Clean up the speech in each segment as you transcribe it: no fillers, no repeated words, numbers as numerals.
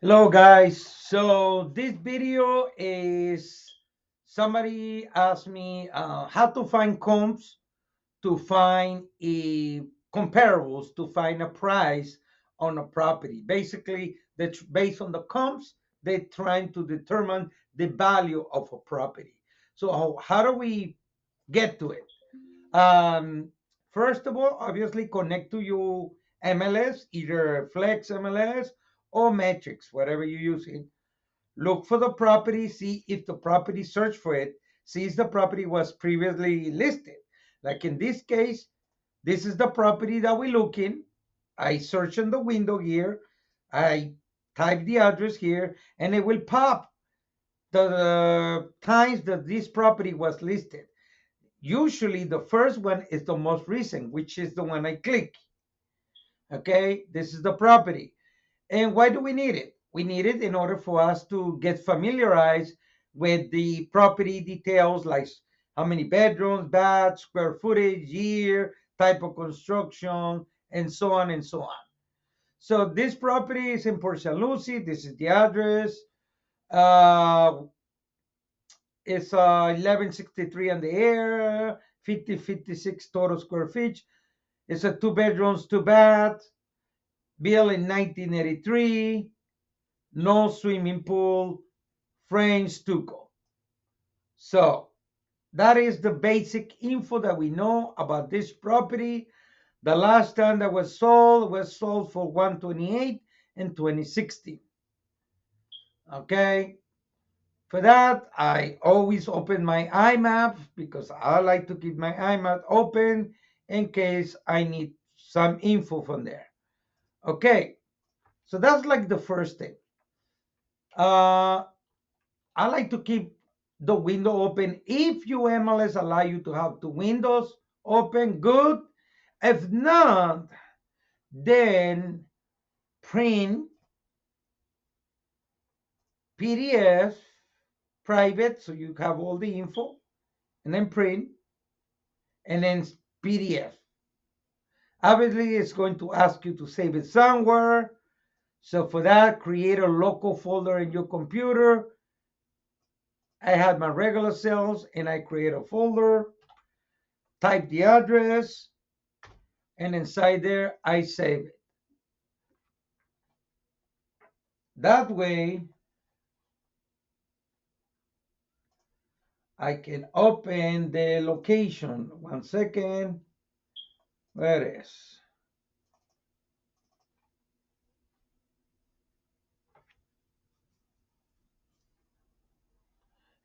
Hello guys, so this video is somebody asked me how to find comps to find a comparables to find a price on a property. Basically, that's based on the comps, they're trying to determine the value of a property. So how do we get to it? Um, First of all, obviously connect to your MLS, either Flex MLS or Metrics, whatever you're using. Look for the property, see if the property search for it, see if the property was previously listed. Like in this case, this is the property that we're looking. I search in the window here. I type the address here, and it will pop the times that this property was listed. Usually the first one is the most recent, which is the one I click. Okay, this is the property. And why do we need it? We need it in order for us to get familiarized with the property details like how many bedrooms, baths, square footage, year, type of construction, and so on and so on. So this property is in Port St. Lucie. This is the address. Uh, it's 1163 on the air, 5056 total square feet. It's a two bedrooms, two baths, built in 1983, no swimming pool, French stucco. So that is the basic info that we know about this property. The last time that was sold for 128 in 2016. Okay. For that, I always open my IMAP because I like to keep my IMAP open in case I need some info from there. Okay, so that's like the first thing. Uh, I like to keep the window open. If your MLS allow you to have the windows open, good. If not, then print PDF private so you have all the info, and then print, and then PDF. Obviously, it's going to ask you to save it somewhere. So for that, create a local folder in your computer. I had my regular cells and I create a folder, type the address, and inside there, I save it. That way, I can open the location. 1 second. Where it is?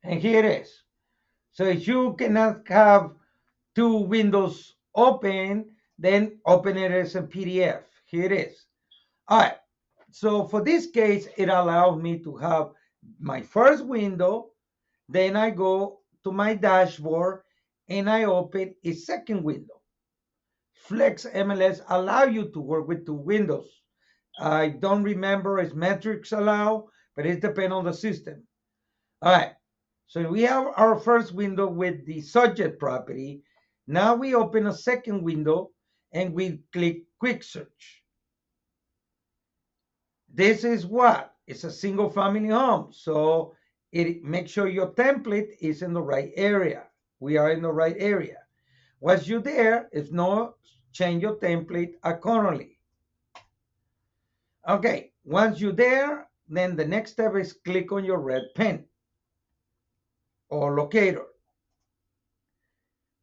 And here it is. So if you cannot have two windows open, then open it as a PDF. Here it is. All right. So for this case, it allows me to have my first window. Then I go to my dashboard and I open a second window. Flex MLS allow you to work with two windows. I don't remember if metrics allow, but it depends on the system. All right. So we have our first window with the subject property. Now we open a second window and we click quick search. This is what? It's a single family home. So make sure your template is in the right area. We are in the right area. Once you're there, if not, change your template accordingly. Okay, once you're there, then the next step is click on your red pen or locator.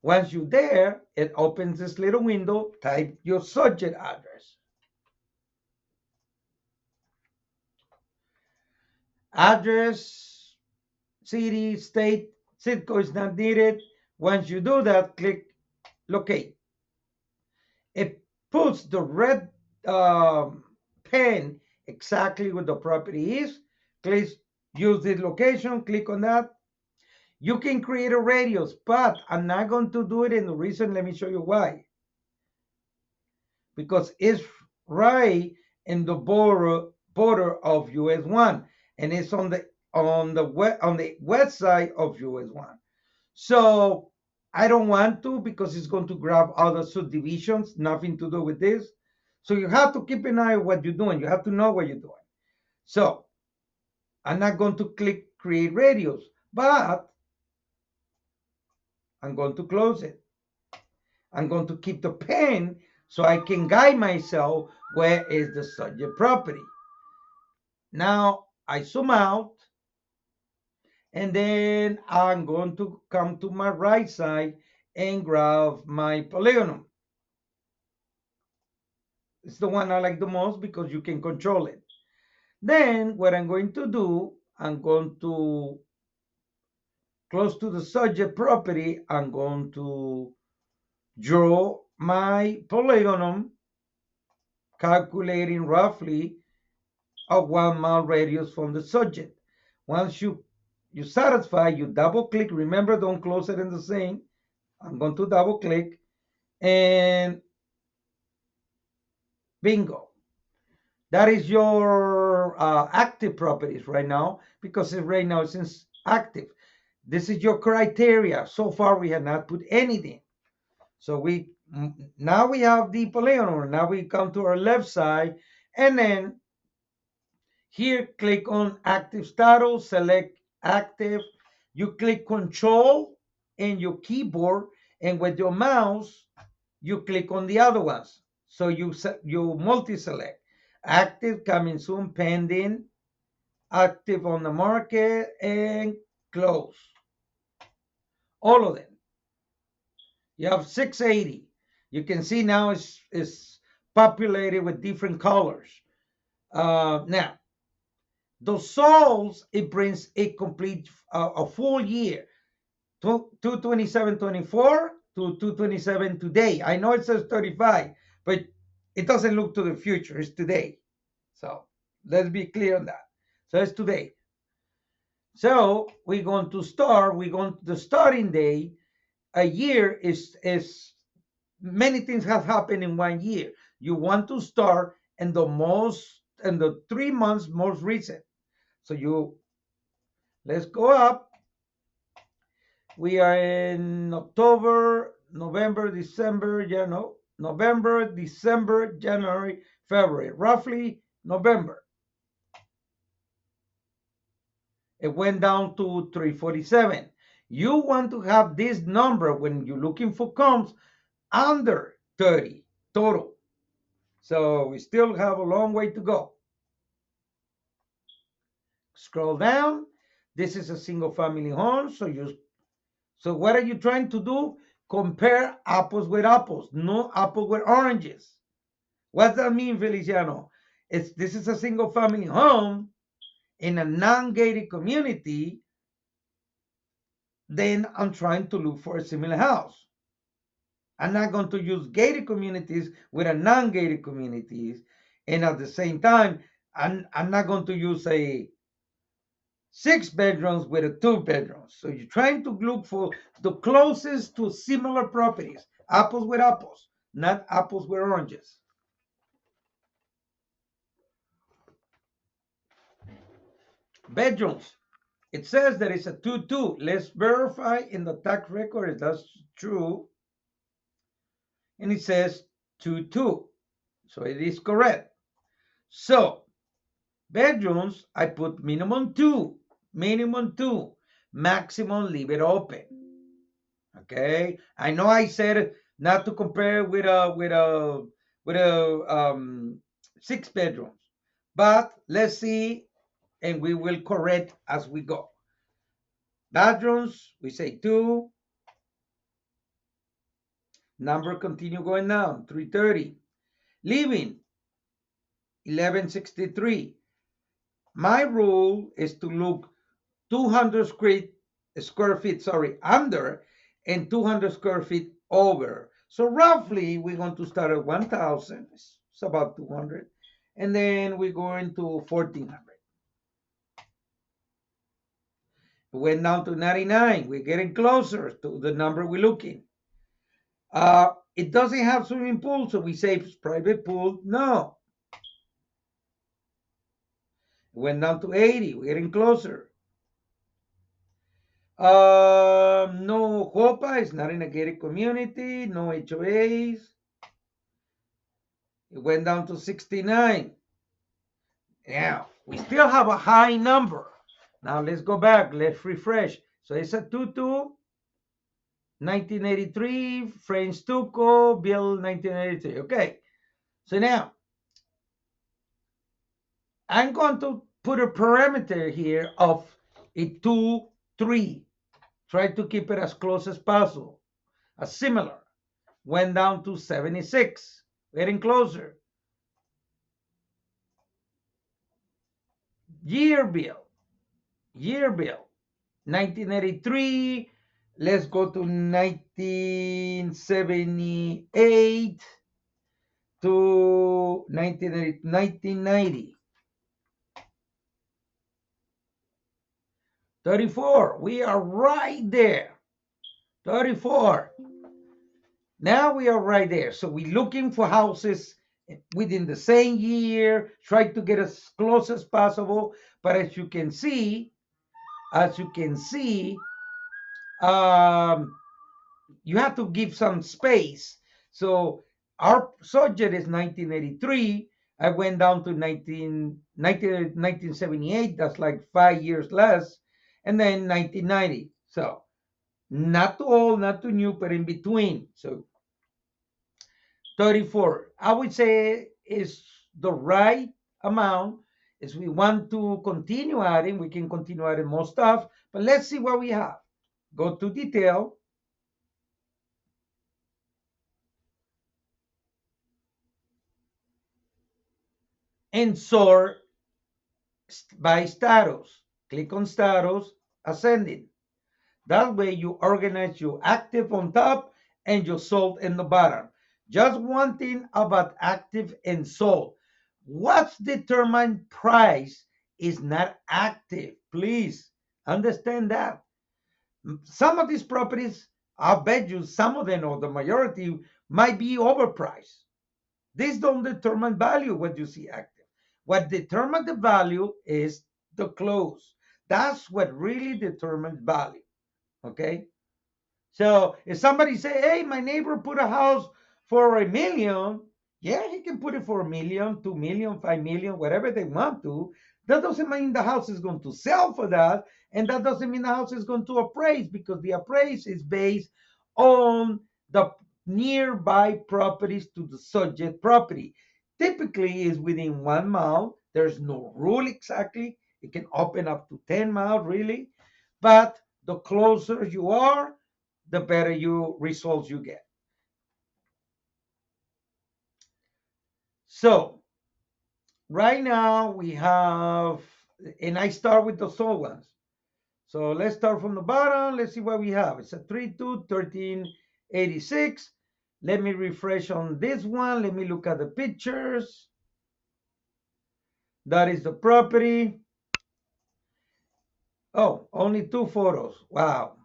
Once you're there, it opens this little window, type your subject address. Address, city, state, zip code is not needed. Once you do that, click locate. It puts the red pen exactly where the property is. Please use this location, click on that. You can create a radius, but I'm not going to do it, and the reason, let me show you why. Because it's right in the border of US 1, and it's on the west side of US 1. So I don't want to because it's going to grab other subdivisions, nothing to do with this. So you have to keep an eye on what you're doing. You have to know what you're doing. So I'm not going to click create radius, but I'm going to close it. I'm going to keep the pen so I can guide myself where is the subject property. Now I zoom out, and then I'm going to come to my right side and grab my polygon. It's the one I like the most because you can control it. Then what I'm going to do, I'm going to close to the subject property, I'm going to draw my polygon, calculating roughly a 1 mile radius from the subject. Once you satisfy, you double click. Remember, don't close it in the same. I'm going to double click, and bingo. That is your active properties right now, because right now it's active. This is your criteria. So far, we have not put anything. So now we have the polygon. Now we come to our left side, and then here click on active status, select active. You click control in your keyboard, and with your mouse, you click on the other ones. So you multi-select active, coming soon, pending, active on the market, and close. All of them. You have 680. You can see now it's populated with different colors. Now, the souls, it brings a complete, a full year, 227.24 to 227 today. I know it says 35, but it doesn't look to the future. It's today. So let's be clear on that. So it's today. So we're going to start. We're going to the starting day. A year is many things have happened in 1 year. You want to start in the 3 months most recent. So let's go up. We are in October, November, December, November, December, January, February, roughly November. It went down to 347. You want to have this number when you're looking for comps under 30 total. So we still have a long way to go. Scroll down. This is a single family home. So what are you trying to do? Compare apples with apples, no apple with oranges. What does that mean, Feliciano? This is a single family home in a non-gated community. Then I'm trying to look for a similar house. I'm not going to use gated communities with a non-gated communities. And at the same time, I'm not going to use a 6 bedrooms with a 2 bedrooms. So you're trying to look for the closest to similar properties, apples with apples, not apples with oranges. Bedrooms. It says that it's a 2-2. Let's verify in the tax record if that's true. And it says 2-2. So it is correct. So bedrooms, I put minimum two, maximum leave it open. Okay, I know I said not to compare with a 6 bedrooms, but let's see, and we will correct as we go. Bedrooms, we say 2. Number continue going down, 330. Living, 1163. My rule is to look 200 square feet, under, and 200 square feet over. So roughly, we're going to start at 1,000. It's about 200. And then we're going to 1,400. We went down to 99. We're getting closer to the number we're looking. It doesn't have swimming pool, so we say private pool. No. Went down to 80. We're getting closer. No HOPA, it's not in a gated community. No HOAs. It went down to 69. Now, we still have a high number. Now let's go back. Let's refresh. So it's a tutu, 1983, French stucco, built 1983. Okay. So now I'm going to put a parameter here of a 2, 3. Try to keep it as close as possible. A similar. Went down to 76. Getting closer. Year bill. Year bill. 1983. Let's go to 1978 to 1990. 34. We are right there. 34. Now we are right there. So we're looking for houses within the same year, try to get as close as possible. But as you can see, um, you have to give some space. So our subject is 1983. I went down to 1978. That's like 5 years less. And then 1990. So not too old, not too new, but in between. So 34, I would say, is the right amount. If we want to continue adding, we can continue adding more stuff. But let's see what we have. Go to detail and sort by status. Click on status, ascending. That way you organize your active on top and your sold in the bottom. Just one thing about active and sold. What's determined price is not active. Please understand that. Some of these properties, I bet you some of them or the majority might be overpriced. These don't determine value what you see active. What determines the value is the close. That's what really determines value. Okay. So if somebody say, "Hey, my neighbor put a house for 1 million," yeah, he can put it for 1 million, 2 million, 5 million, whatever they want to. That doesn't mean the house is going to sell for that, and that doesn't mean the house is going to appraise, because the appraise is based on the nearby properties to the subject property. Typically, is within 1 mile. There's no rule exactly. It can open up to 10 miles, really, but the closer you are, the better results you get. So right now we have, and I start with the sold ones. So let's start from the bottom. Let's see what we have. It's a 3-2, 1386. Let me refresh on this one. Let me look at the pictures. That is the property. Oh, only 2 photos. Wow.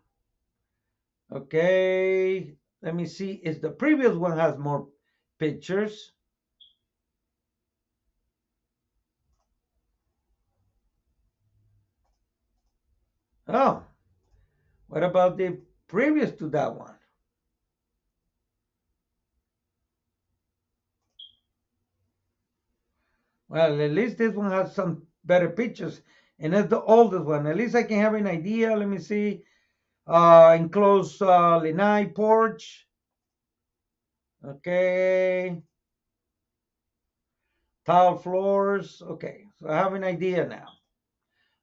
Okay. Let me see. Is the previous one has more pictures? Oh, what about the previous to that one? Well, at least this one has some better pictures, and that's the oldest one. At least I can have an idea. Let me see. Enclosed lanai porch. Okay. Tile floors. Okay, so I have an idea now.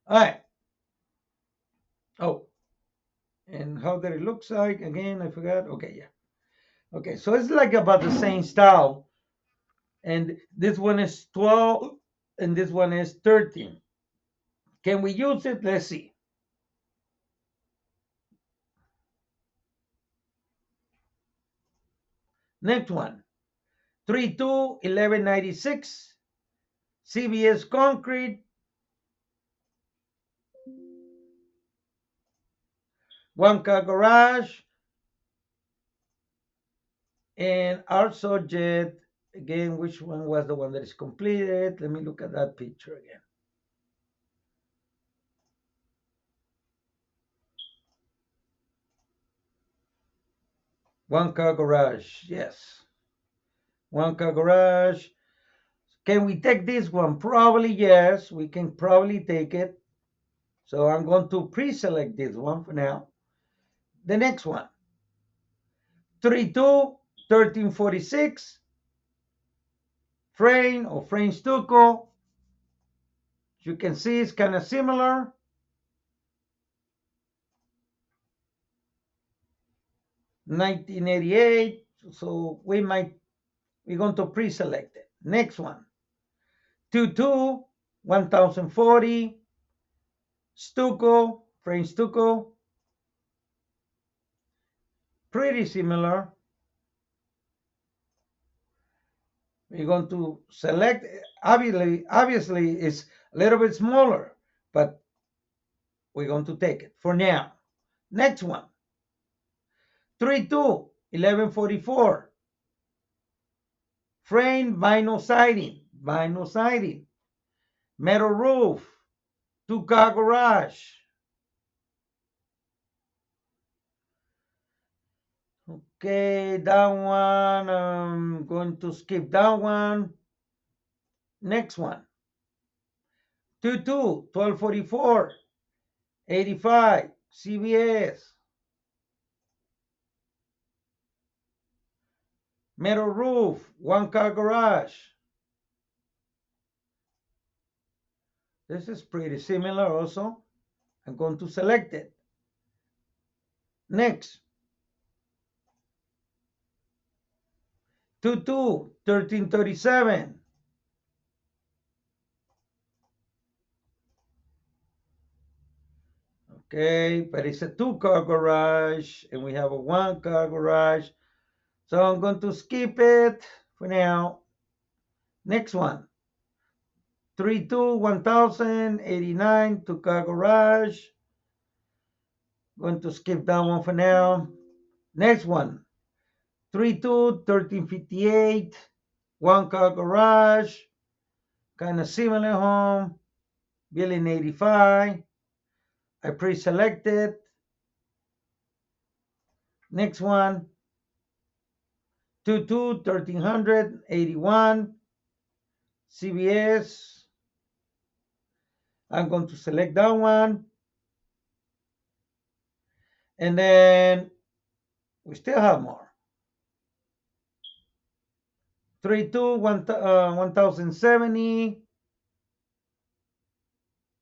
All right. Oh, and how that it looks like again? I forgot. Okay, yeah. Okay, so it's like about the same style, and this one is 12, and this one is 13. Can we use it? Let's see. Next one. 3-2, 1196. CBS concrete. One car garage. And our subject, again, which one was the one that is completed? Let me look at that picture again. One car garage, yes. One car garage. Can we take this one? Probably yes, we can probably take it. So I'm going to pre-select this one for now. The next one, 32, 1346, frame or frame stucco. You can see it's kind of similar. 1988. So we're going to pre-select it. Next one, 22, 1040, stucco, frame stucco. Pretty similar. We're going to select, obviously it's a little bit smaller, but we're going to take it for now. Next one, 32, 1144. Frame vinyl siding, metal roof, two-car garage. Okay, that one, I'm going to skip that one. Next one, 22, 1244, 85, CBS. Metal roof, one-car garage. This is pretty similar also. I'm going to select it. Next, 22, 1337. Okay, but it's a two-car garage and we have a one-car garage. So I'm going to skip it for now. Next one, 32, 1089, two-car garage. Going to skip that one for now. Next one, 32, 1358, one-car garage. Kind of similar home. Building 85. I pre-selected. Next one, 22, 1381, CBS. I'm going to select that one. And then we still have more. 32, 1070,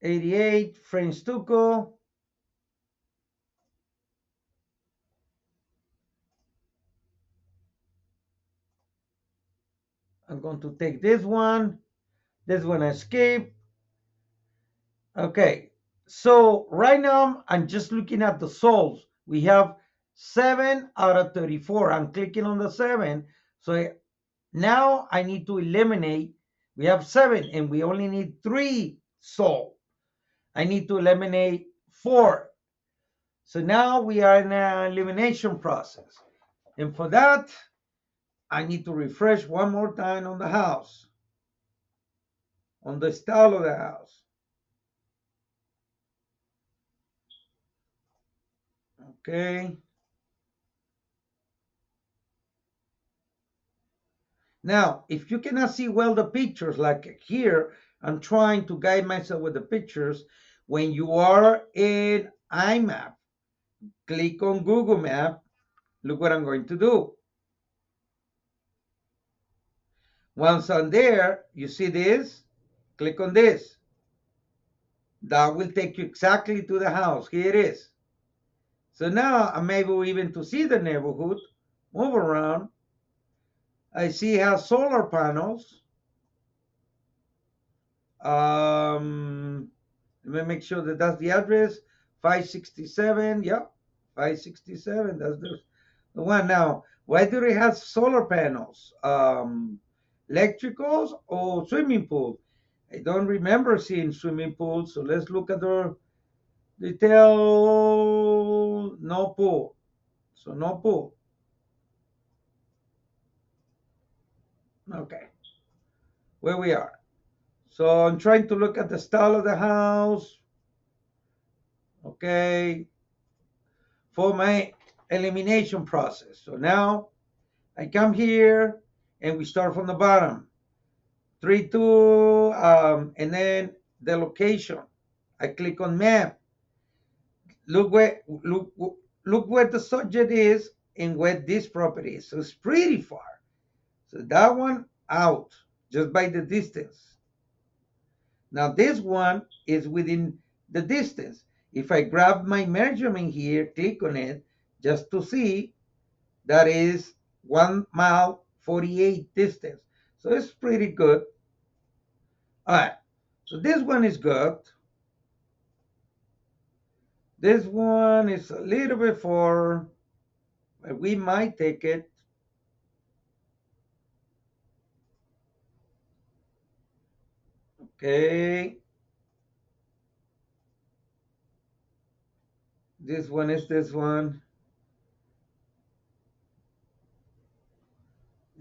88, frame stucco. I'm going to take this one. This one I skip. Okay, so right now I'm just looking at the solves. We have 7 out of 34. I'm clicking on the 7. So now I need to eliminate. We have 7 and we only need 3 solved. I need to eliminate 4. So now we are in an elimination process. And for that, I need to refresh one more time on the house, on the style of the house. Okay. Now, if you cannot see well the pictures, like here, I'm trying to guide myself with the pictures. When you are in iMap, click on Google Map. Look what I'm going to do. Once I'm there, you see this? Click on this. That will take you exactly to the house. Here it is. So now I'm able even to see the neighborhood, move around. I see it has solar panels. Let me make sure that that's the address. 567. Yep, 567. That's the one. Now, why do they have solar panels? Electricals or swimming pool? I don't remember seeing swimming pools. So let's look at the detail. No pool. So no pool. Okay, where we are. So I'm trying to look at the style of the house. Okay, for my elimination process. So now I come here and we start from the bottom. 3, 2, and then the location. I click on map. Look where look where the subject is and where this property is. So it's pretty far. So that one out just by the distance. Now this one is within the distance. If I grab my measurement here, click on it, just to see, that is 1 mile 48 distance. So it's pretty good. All right. So this one is good. This one is a little bit far, but we might take it. Okay. This one is this one.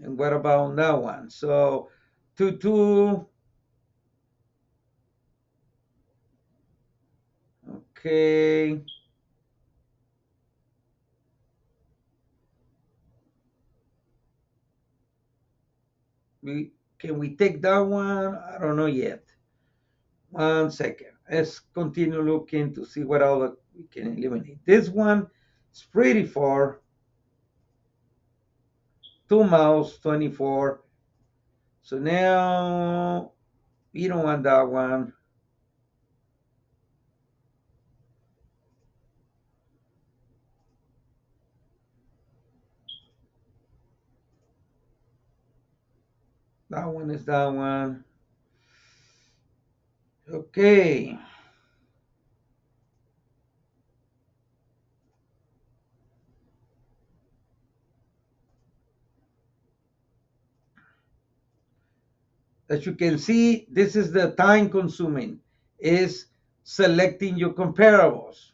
And what about that one? So 2, 2. Okay. Can we take that one? I don't know yet. 1 second. Let's continue looking to see what other we can eliminate. This one is pretty far. 2 miles 24. So now we don't want that one. That one is that one. Okay. As you can see, this is the time consuming, is selecting your comparables.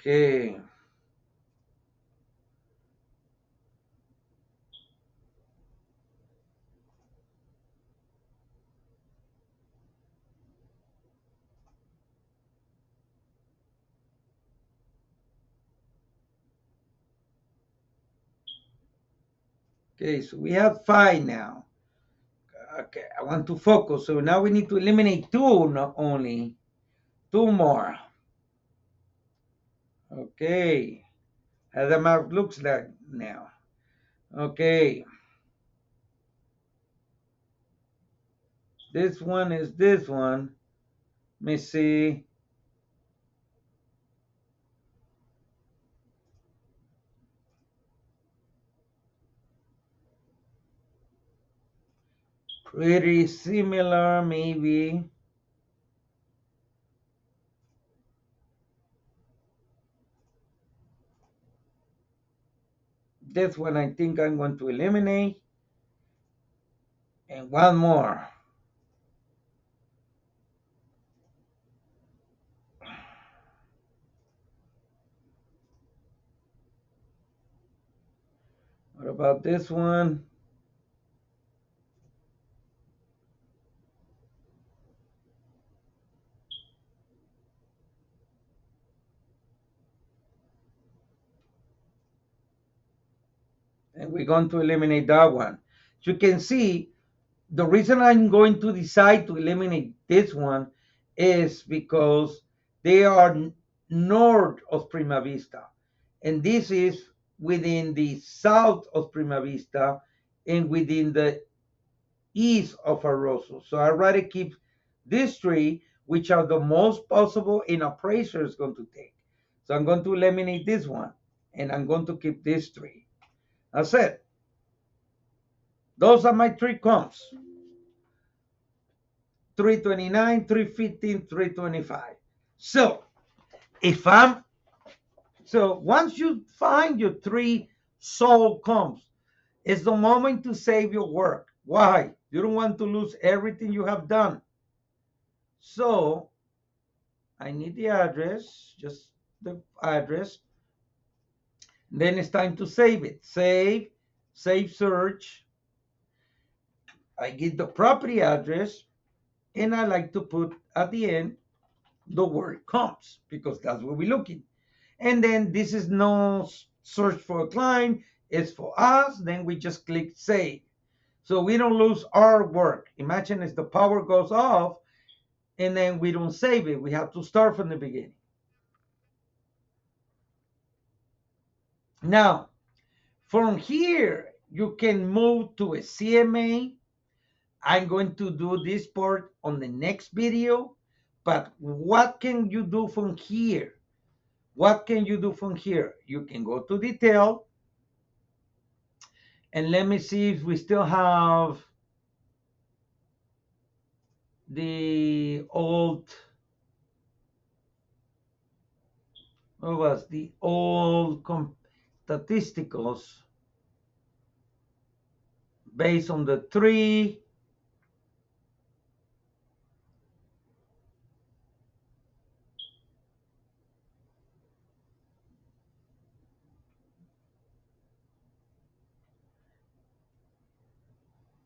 Okay. Okay, so we have 5 now. Okay, I want to focus. So now we need to eliminate 2, not only 2 more. Okay, how the map looks like now. Okay, this one is this one. Let me see. Pretty similar, maybe. This one I think I'm going to eliminate. And one more. What about this one? And we're going to eliminate that one. You can see the reason I'm going to decide to eliminate this one is because they are north of Prima Vista. And this is within the south of Prima Vista and within the east of Arroso. So I'd rather keep these three, which are the most possible an appraiser is going to take. So I'm going to eliminate this one and I'm going to keep these three. That's it. Those are my 3 comps: 329, 315, 325. So if I'm so once you find your 3 sold comps, it's the moment to save your work. Why? You don't want to lose everything you have done. So I need the address, just the address. Then it's time to save it. Save, save search. I give the property address, and I like to put at the end the word comps because that's what we're looking. And then this is no search for a client, it's for us. Then we just click save. So we don't lose our work. Imagine if the power goes off and then we don't save it. We have to start from the beginning. Now, from here, you can move to a CMA. I'm going to do this part on the next video. But what can you do from here? What can you do from here? You can go to detail. And let me see if we still have the old, what was the old statisticals based on the three.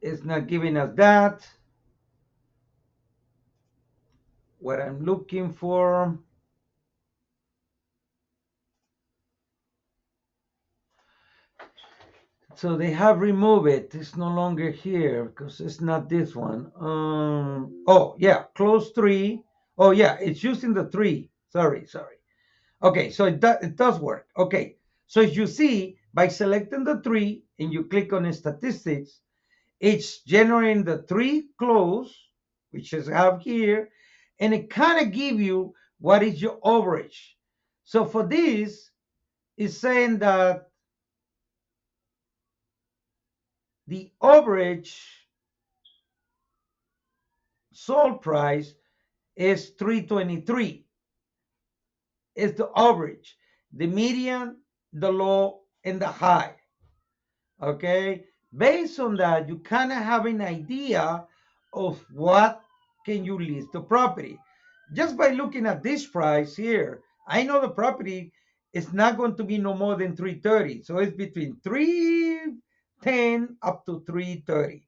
It's not giving us that. What I'm looking for. So they have removed it. It's no longer here because it's not this one. Oh, yeah, close three. Oh, yeah, it's using the three. Sorry. Okay, so it does work. Okay, so as you see, by selecting the three and you click on statistics, it's generating the three close, which is have here, and it kind of give you what is your average. So for this, it's saying that the average sold price is 323. It's the average, the median, the low, and the high. Okay, based on that, you kind of have an idea of what can you list the property. Just by looking at this price here, I know the property is not going to be no more than 330. So it's between 310 up to 330.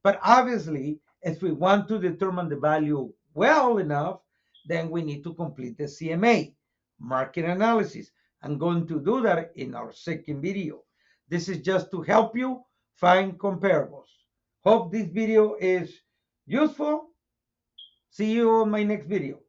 But obviously, if we want to determine the value well enough, then we need to complete the CMA, market analysis. I'm going to do that in our second video. This is just to help you find comparables. Hope this video is useful. See you on my next video.